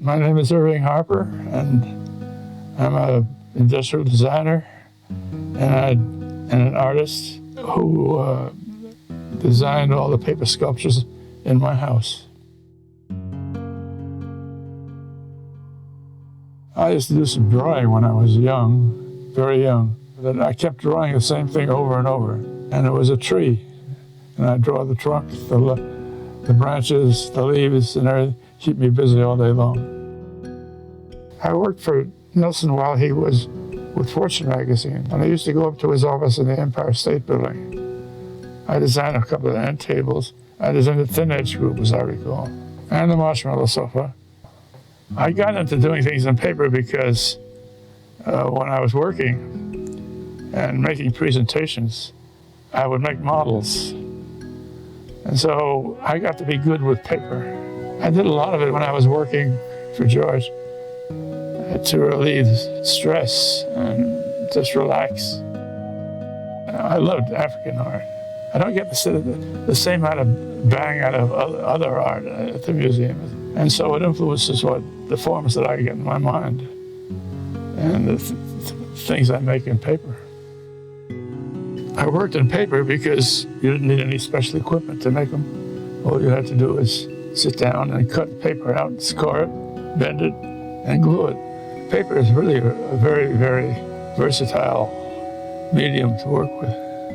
My name is Irving Harper, and I'm an industrial designer and an artist who designed all the paper sculptures in my house. I used to do some drawing when I was young, very young. But I kept drawing the same thing over and over. And it was a tree. And I'd draw the trunk, the branches, the leaves, and everything. Keep me busy all day long. I worked for Nelson while he was with Fortune magazine. And I used to go up to his office in the Empire State Building. I designed a couple of end tables. I designed a thin edge group, as I recall, and the Marshmallow sofa. I got into doing things on paper because when I was working and making presentations, I would make models. And so I got to be good with paper. I did a lot of it when I was working for George to relieve stress and just relax. I loved African art. I don't get the same amount of bang out of other art at the museum. And so it influences the forms that I get in my mind and the things I make in paper. I worked in paper because you didn't need any special equipment to make them. All you had to do was sit down and cut paper out, score it, bend it, and glue it. Paper is really a very, very versatile medium to work with.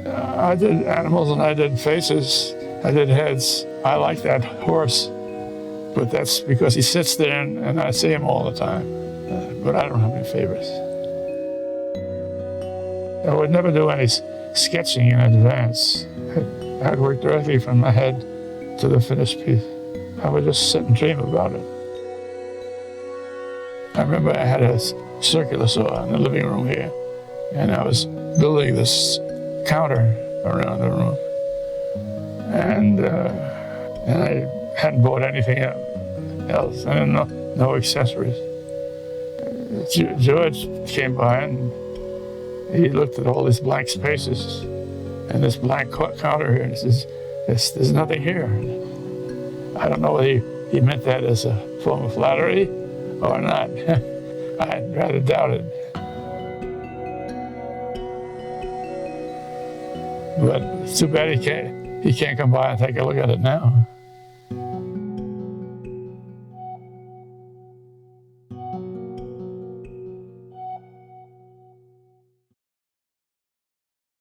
I did animals and I did faces. I did heads. I like that horse, but that's because he sits there and I see him all the time. But I don't have any favorites. I would never do any sketching in advance. I'd work directly from my head to the finished piece. I would just sit and dream about it. I remember I had a circular saw in the living room here, and I was building this counter around the room. And I hadn't bought anything else, and no accessories. George came by and he looked at all these blank spaces and this blank counter here, and he says, there's nothing here. I don't know whether he meant that as a form of flattery or not. I'd rather doubt it. But it's too bad he can't come by and take a look at it now.